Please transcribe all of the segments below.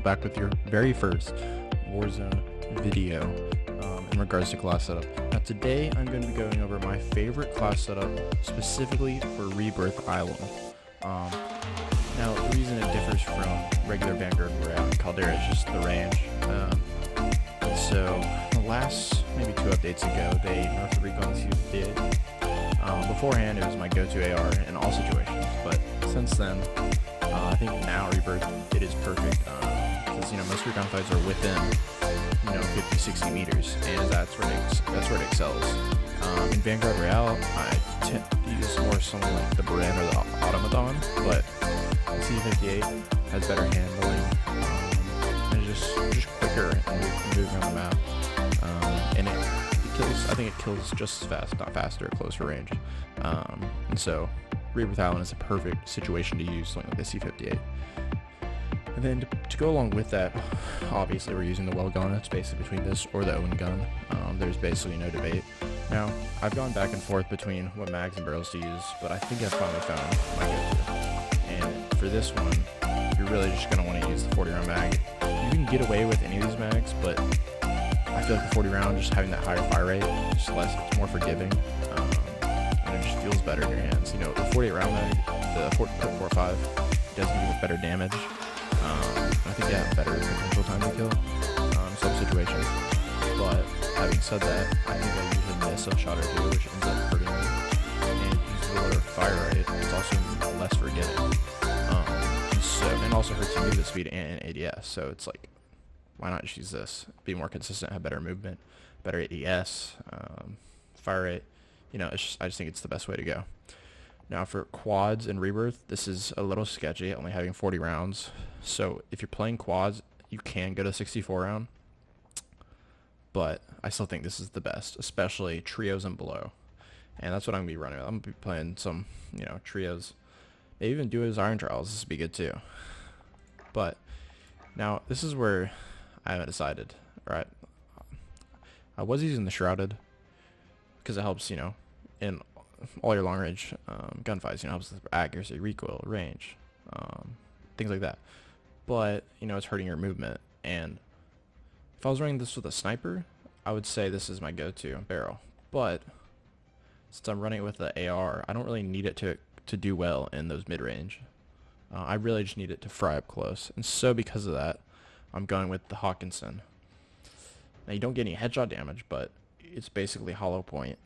back with your very first Warzone video in regards to class setup. Now today I'm going to be going over my favorite class setup specifically for Rebirth Island. Now the reason it differs from regular Vanguard Royale and Caldera is just the range. So the last maybe 2 updates ago they nerfed the recon to beforehand it was my go-to AR in all situations, but since then I think now Rebirth it is perfect because most of your gunfights are within 50-60 meters, and that's where it excels. In Vanguard Royale I tend to use more something like the Bren or the Automaton, but the C58 has better handling and it's just quicker and moving around the map, and I think it kills just as fast, not faster, at closer range. And so Rebirth Island is a perfect situation to use something like the C58. And then to go along with that, obviously we're using the well gun. It's basically between this or the Owen gun. There's basically no debate. Now, I've gone back and forth between what mags and barrels to use, but I think I've finally found my go-to. And for this one, you're really just going to want to use the 40 round mag. You can get away with any of these mags, but I feel like the 40 round, just having that higher fire rate, it's more forgiving, and it just feels better in your hands. The 48 round mag, the 4.45, does give you better damage. I think you have better potential time to kill in some situations. But having said that, I think I usually miss a shot or two, which ends up hurting me. And using the lower fire rate, it's also less forgiving. And also hurts your movement speed and ADS. So it's like, why not just use this? Be more consistent, have better movement, better ADS, fire rate. I just think it's the best way to go. Now for quads and Rebirth, this is a little sketchy, only having 40 rounds. So if you're playing quads, you can go to 64 round. But I still think this is the best, especially trios and below. And that's what I'm going to be running with. I'm going to be playing some, trios. Maybe even duos, iron trials. This would be good too. But now this is where I haven't decided, right? I was using the Shrouded because it helps, in all your long range gunfights, helps with accuracy, recoil, range, things like that. But, it's hurting your movement. And if I was running this with a sniper, I would say this is my go-to barrel. But since I'm running it with the AR, I don't really need it to do well in those mid-range. I really just need it to fry up close. And so because of that, I'm going with the Hawkinson. Now you don't get any headshot damage, but it's basically hollow point,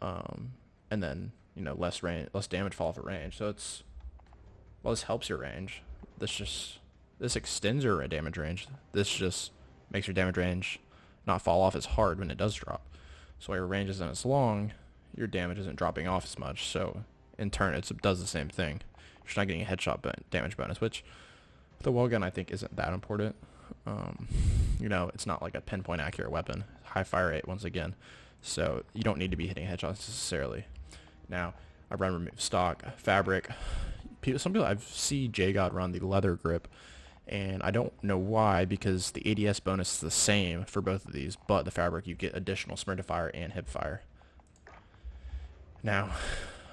and then less damage fall off at range. So this helps your range. This extends your damage range. This just makes your damage range not fall off as hard when it does drop. So while your range isn't as long, your damage isn't dropping off as much. So in turn, it does the same thing. You're just not getting a headshot damage bonus, which the well gun I think isn't that important. It's not like a pinpoint accurate weapon. High fire rate once again, so you don't need to be hitting headshots necessarily. Now I run remove stock fabric. Some people I've seen JGod run the leather grip, and I don't know why, because the ADS bonus is the same for both of these, but the fabric you get additional sprint to fire and hip fire. Now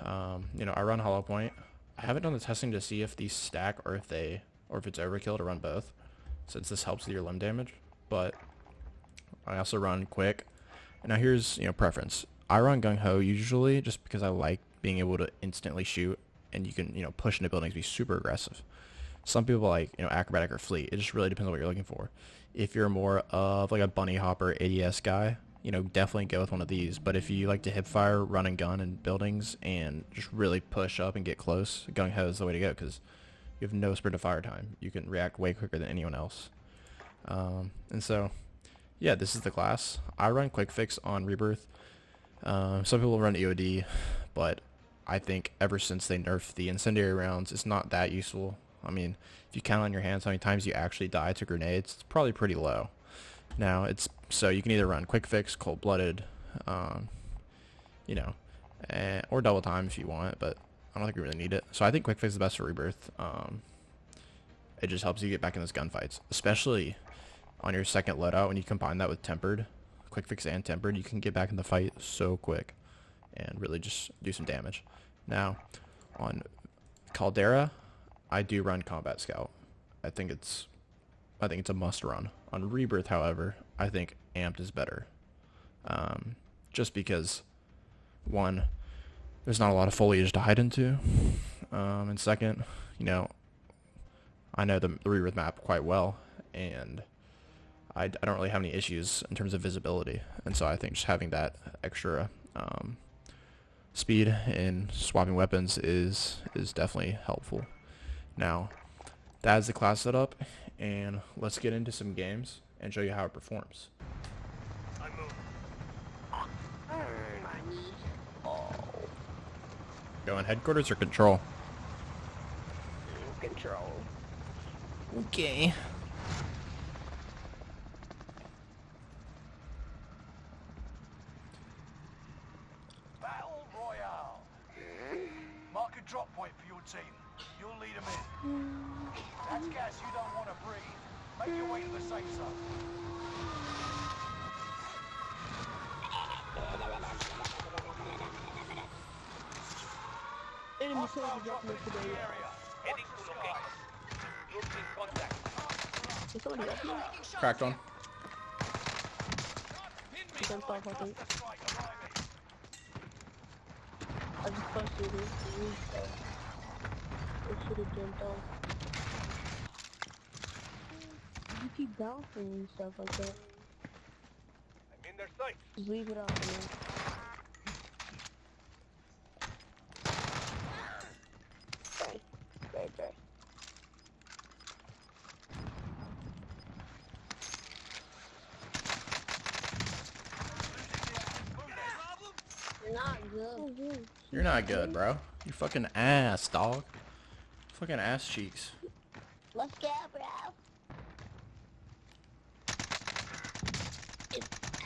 I run hollow point. I haven't done the testing to see if these stack or if it's overkill to run both, since this helps with your limb damage. But I also run quick. And now here's preference. I run gung ho usually just because I like being able to instantly shoot, and you can push into buildings, be super aggressive. Some people like acrobatic or fleet. It just really depends on what you're looking for. If you're more of like a bunny hopper ADS guy, definitely go with one of these. But if you like to hip fire, run and gun in buildings, and just really push up and get close, gung ho is the way to go, because you have no sprint to fire time. You can react way quicker than anyone else. And so, yeah, this is the class. I run quick fix on Rebirth. Some people run EOD, but I think ever since they nerfed the incendiary rounds, it's not that useful. I mean, if you count on your hands how many times you actually die to grenades, it's probably pretty low. Now, so you can either run quick fix, cold-blooded, or double time if you want, but I don't think you really need it. So I think quick fix is the best for Rebirth. It just helps you get back in those gunfights, especially on your second loadout. When you combine that with tempered, quick fix and tempered, you can get back in the fight so quick and really just do some damage. Now, on Caldera, I do run Combat Scout. I think it's I think it's a must run. On Rebirth, however, I think Amped is better. Just because, one, there's not a lot of foliage to hide into, and second, I know the Rebirth map quite well, and I don't really have any issues in terms of visibility, and so I think just having that extra speed in swapping weapons is definitely helpful. Now, that's the class setup, and let's get into some games and show you how it performs. Going headquarters or control? Control. Okay. Battle Royale. Mark a drop point for your team. You'll lead them in. That's gas you don't want to breathe. Make your way to the safe zone. Enemy soldier Hostile dropped me dropping into today. the area. Heading to location. Groups in contact. Is somebody up here? Cracked one. He's on top, I think. Cluster strike arriving. I just punched through this roof, so it should have jumped off. You keep bouncing and stuff like that. I'm in their sights. Just leave it out for now. Okay. You're not good. You're not good, bro. You fucking ass, dog. Fucking ass cheeks. Let's go, bro.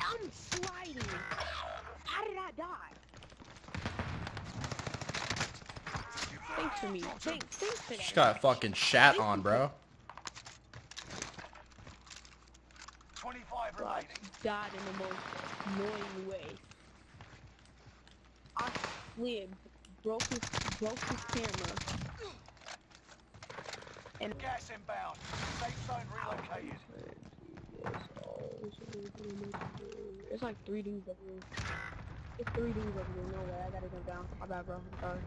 I'm sliding. How did I die? Thanks for me. Thanks for that. Just got fucking shat on, bro. 25 God, remaining. died in the most annoying way. I slid, broke his camera. And Gas inbound. Safe zone relocated. It's like 3 dudes up here. It's 3 dudes up here. No way, I gotta go down. My bad, bro. I'm sorry.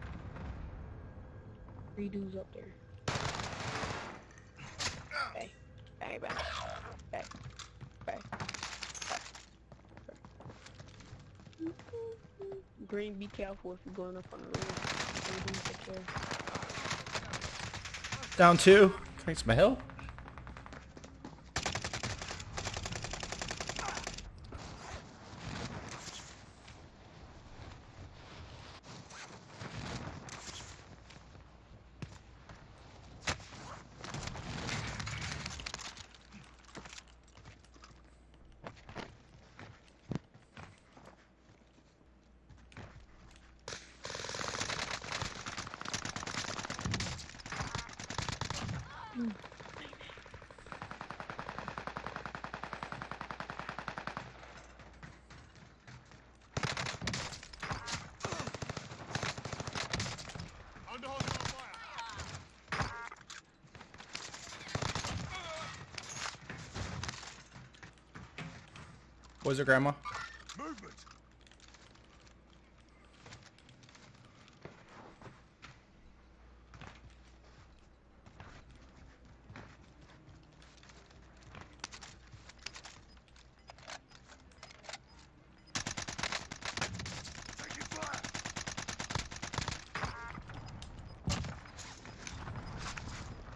3 dudes up there. Hey. Hey, back. Hey. Hey. Green, be careful if you're going up on the roof. Down 2. Thanks, my hill. Where's your grandma? Movement. Taking fire.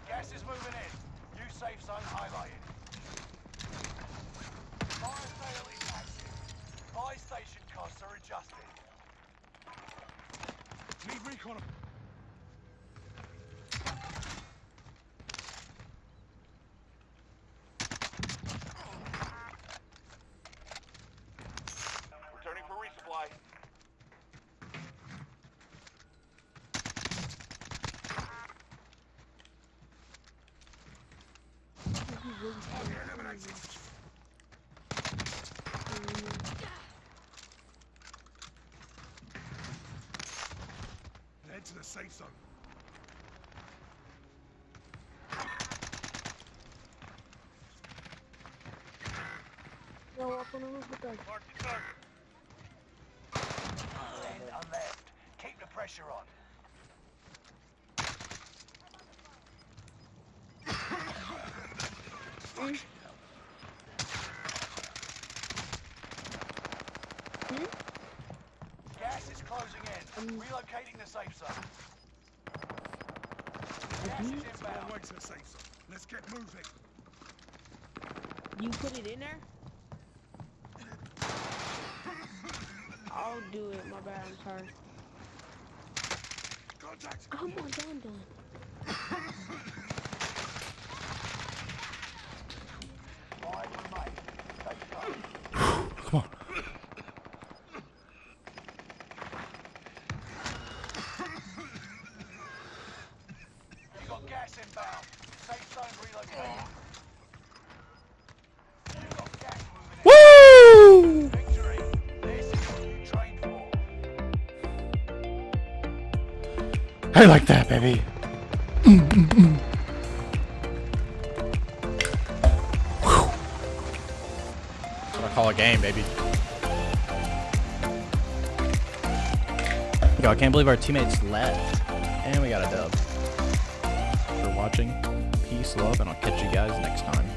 Gas is moving in. New safe zone highlighted. Fire sale is active. Buy station costs are adjusted. Need recon. Returning for resupply. Eliminated. Head to the safe zone. on the roof with us. End are left. Keep the pressure on. Gas is closing in. Relocating the safe zone. Gas is inbound. Let's get moving. You put it in there? I'll do it. My bad. I'm sorry. Contact. I'm all done. Five remain. Safe zone. Come on. You got gas inbound. Safe zone relocated. You got gas moving in. Woo! Victory. This is what you trained for. I like that, baby. Whew. That's what I call a game, baby. Yo, I can't believe our teammates left. And we got a dub. For watching. Peace, love, and I'll catch you guys next time.